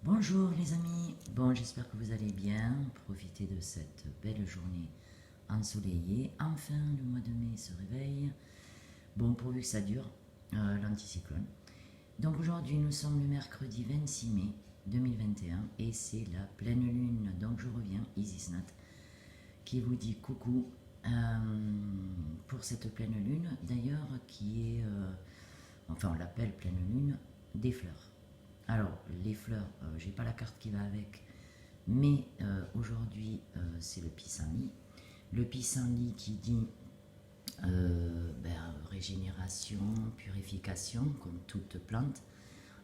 Bonjour les amis, bon j'espère que vous allez bien, profitez de cette belle journée ensoleillée, enfin le mois de mai se réveille, bon pourvu que ça dure, l'anticyclone. Donc aujourd'hui nous sommes le mercredi 26 mai 2021 et c'est la pleine lune, donc je reviens, Isisnat, qui vous dit coucou pour cette pleine lune, d'ailleurs qui est, enfin on l'appelle pleine lune, des fleurs. Alors, les fleurs, j'ai pas la carte qui va avec, mais aujourd'hui, c'est le pissenlit. Le pissenlit qui dit régénération, purification, comme toute plante,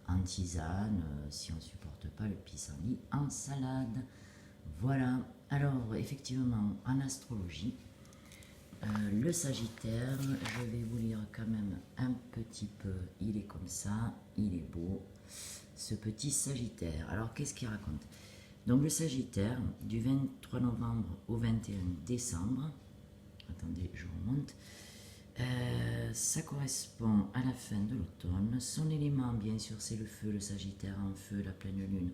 en tisane, si on ne supporte pas le pissenlit, en salade. Voilà. Alors, effectivement, en astrologie, le Sagittaire, je vais vous lire quand même un petit peu. Il est comme ça, il est beau, ce petit Sagittaire. Alors, qu'est-ce qu'il raconte? Donc, le Sagittaire, du 23 novembre au 21 décembre, attendez, je remonte, ça correspond à la fin de l'automne. Son élément, bien sûr, c'est le feu, le Sagittaire en feu, la pleine lune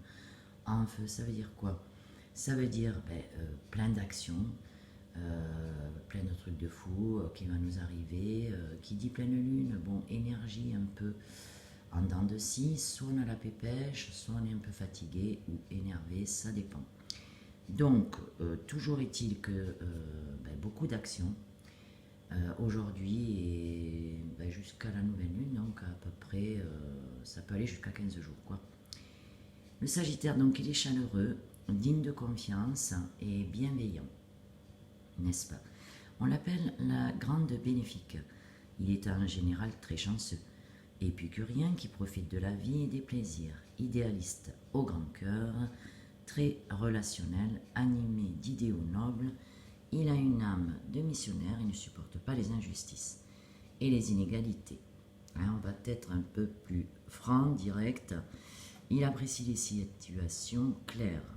en feu. Ça veut dire quoi? Ça veut dire plein d'actions, plein de trucs de fou qui va nous arriver. Qui dit pleine lune, bon, énergie un peu en dents de scie, soit on a la pépèche, soit on est un peu fatigué ou énervé, ça dépend. Donc, toujours est-il que beaucoup d'actions aujourd'hui et jusqu'à la nouvelle lune, donc à peu près, ça peut aller jusqu'à 15 jours, quoi. Le Sagittaire, donc, il est chaleureux, digne de confiance et bienveillant, n'est-ce pas? On l'appelle la grande bénéfique. Il est en général très chanceux, épicurien qui profite de la vie et des plaisirs, idéaliste au grand cœur, très relationnel, animé d'idéaux nobles. Il a une âme de missionnaire, il ne supporte pas les injustices et les inégalités. Hein, on va être un peu plus franc, direct. Il apprécie les situations claires.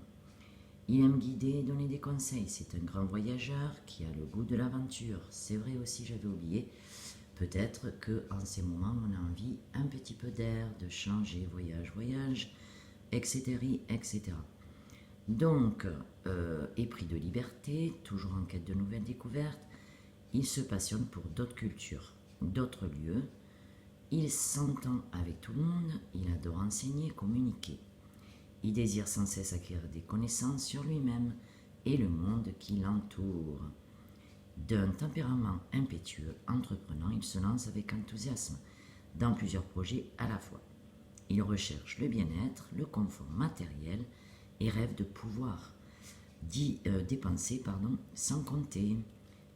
Il aime guider et donner des conseils. C'est un grand voyageur qui a le goût de l'aventure. C'est vrai aussi, j'avais oublié. Peut-être qu'en ces moments, on a envie un petit peu d'air, de changer, voyage, etc., etc. Donc, épris de liberté, toujours en quête de nouvelles découvertes, il se passionne pour d'autres cultures, d'autres lieux. Il s'entend avec tout le monde, il adore enseigner, communiquer. Il désire sans cesse acquérir des connaissances sur lui-même et le monde qui l'entoure. D'un tempérament impétueux, entreprenant, il se lance avec enthousiasme dans plusieurs projets à la fois. Il recherche le bien-être, le confort matériel et rêve de pouvoir dépenser sans compter.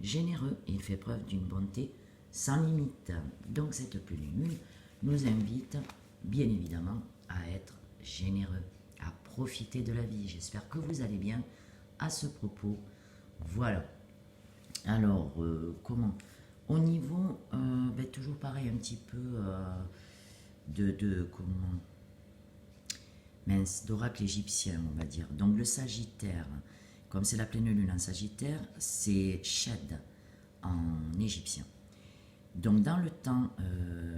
Généreux, il fait preuve d'une bonté sans limite. Donc cette pleine lune nous invite bien évidemment à être généreux, à profiter de la vie. J'espère que vous allez bien à ce propos. Voilà. Alors, comment? Au niveau, toujours pareil, un petit peu comment? Mince, d'oracle égyptien, on va dire. Donc, le Sagittaire, comme c'est la pleine lune en Sagittaire, c'est Shed en égyptien. Donc, dans le temps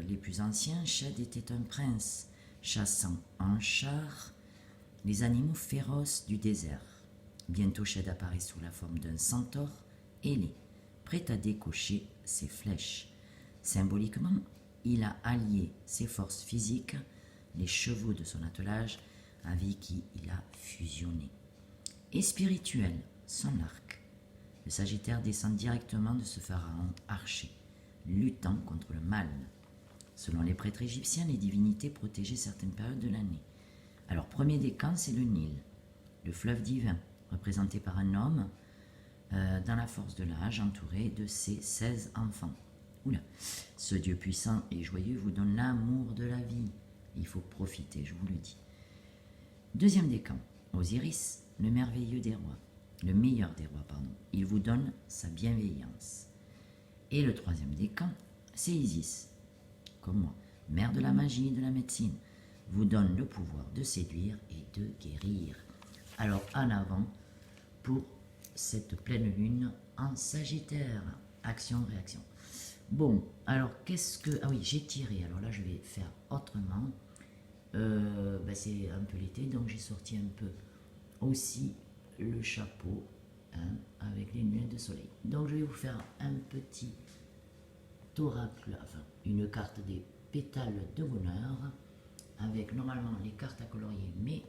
les plus anciens, Shed était un prince chassant en char les animaux féroces du désert. Bientôt, Shed apparaît sous la forme d'un centaure ailé, prêt à décocher ses flèches. Symboliquement, il a allié ses forces physiques, les chevaux de son attelage, avec qui il a fusionné. Et spirituel, son arc. Le Sagittaire descend directement de ce pharaon archer, luttant contre le mal. Selon les prêtres égyptiens, les divinités protégeaient certaines périodes de l'année. Alors, premier décan, c'est le Nil, le fleuve divin, représenté par un homme dans la force de l'âge, entouré de ses 16 enfants. Oula. Ce Dieu puissant et joyeux vous donne l'amour de la vie. Il faut profiter, je vous le dis. Deuxième décan, Osiris, le merveilleux des rois, le meilleur des rois, pardon. Il vous donne sa bienveillance. Et le troisième décan, c'est Isis, comme moi, mère de la magie et de la médecine, vous donne le pouvoir de séduire et de guérir. Alors en avant pour cette pleine lune en Sagittaire. Action, réaction. Bon, alors qu'est-ce que... Ah oui, j'ai tiré. Alors là, je vais faire autrement. c'est un peu l'été, donc j'ai sorti un peu aussi le chapeau, hein, avec les lunettes de soleil. Donc je vais vous faire un petit oracle, enfin une carte des pétales de bonheur, avec normalement les cartes à colorier, mais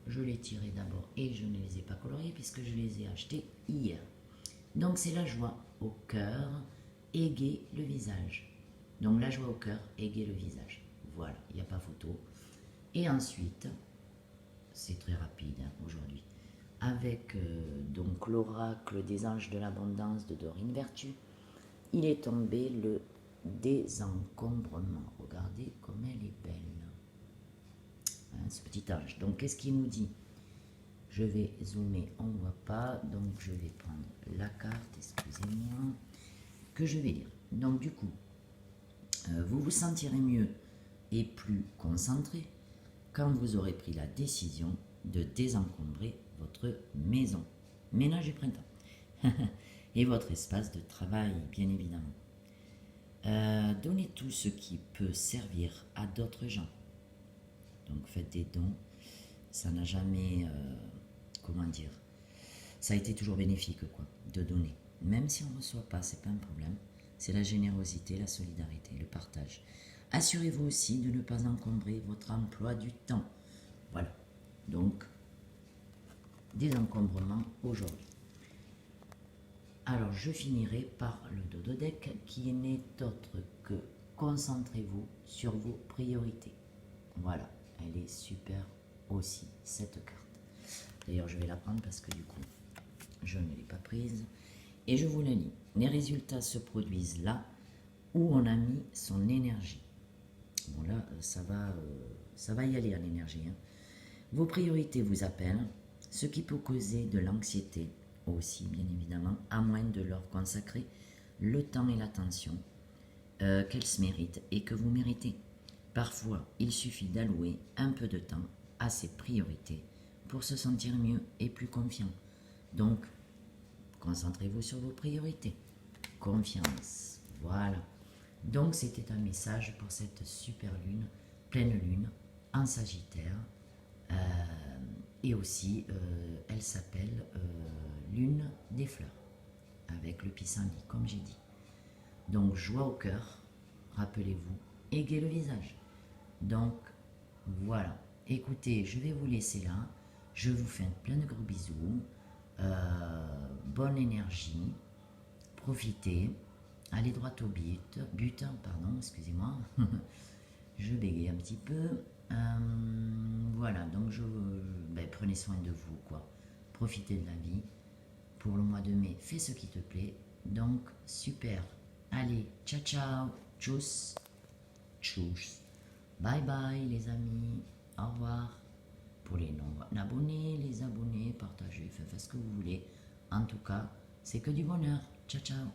je les tirais d'abord et je ne les ai pas coloriées puisque je les ai achetées hier. Donc c'est la joie au cœur, égayer le visage. Donc la joie au cœur, égayer le visage. Voilà, il n'y a pas photo. Et ensuite, c'est très rapide, hein, aujourd'hui, avec donc l'oracle des anges de l'abondance de Dorine Vertu, il est tombé le désencombrement. Regardez comme elle est belle, hein, ce petit ange. Donc qu'est-ce qu'il nous dit? Je vais zoomer, on ne voit pas, donc je vais prendre la carte, excusez-moi, que je vais lire. Donc du coup, vous vous sentirez mieux et plus concentré quand vous aurez pris la décision de désencombrer votre maison, ménage du printemps, et votre espace de travail, bien évidemment. Donnez tout ce qui peut servir à d'autres gens. Donc faites des dons, ça n'a jamais, comment dire, ça a été toujours bénéfique, quoi, de donner. Même si on ne reçoit pas, c'est pas un problème. C'est la générosité, la solidarité, le partage. Assurez-vous aussi de ne pas encombrer votre emploi du temps. Voilà. Donc, désencombrement aujourd'hui. Alors, je finirai par le dodo deck qui n'est autre que concentrez-vous sur vos priorités. Voilà, elle est super aussi, cette carte. D'ailleurs, je vais la prendre parce que du coup, je ne l'ai pas prise. Et je vous la lis. Les résultats se produisent là où on a mis son énergie. Bon là, ça va y aller à l'énergie, hein. Vos priorités vous appellent, ce qui peut causer de l'anxiété aussi, bien évidemment, à moins de leur consacrer le temps et l'attention qu'elles se méritent et que vous méritez. Parfois, il suffit d'allouer un peu de temps à ces priorités pour se sentir mieux et plus confiant. Donc, concentrez-vous sur vos priorités. Confiance, voilà. Donc, c'était un message pour cette super lune, pleine lune, en Sagittaire. Et aussi, elle s'appelle Lune des fleurs, avec le pissenlit, comme j'ai dit. Donc, joie au cœur, rappelez-vous, égayer le visage. Donc, voilà. Écoutez, je vais vous laisser là. Je vous fais plein de gros bisous. Bonne énergie. Profitez. Allez droit au but, pardon, excusez-moi. Je bégaye un petit peu. Voilà, donc prenez soin de vous, quoi. Profitez de la vie. Pour le mois de mai, fais ce qui te plaît. Donc, super. Allez, ciao, ciao. Tchuss. Tchuss. Bye bye, les amis. Au revoir. Pour les non-abonnés, les abonnés, partagez, faites ce que vous voulez. En tout cas, c'est que du bonheur. Ciao, ciao.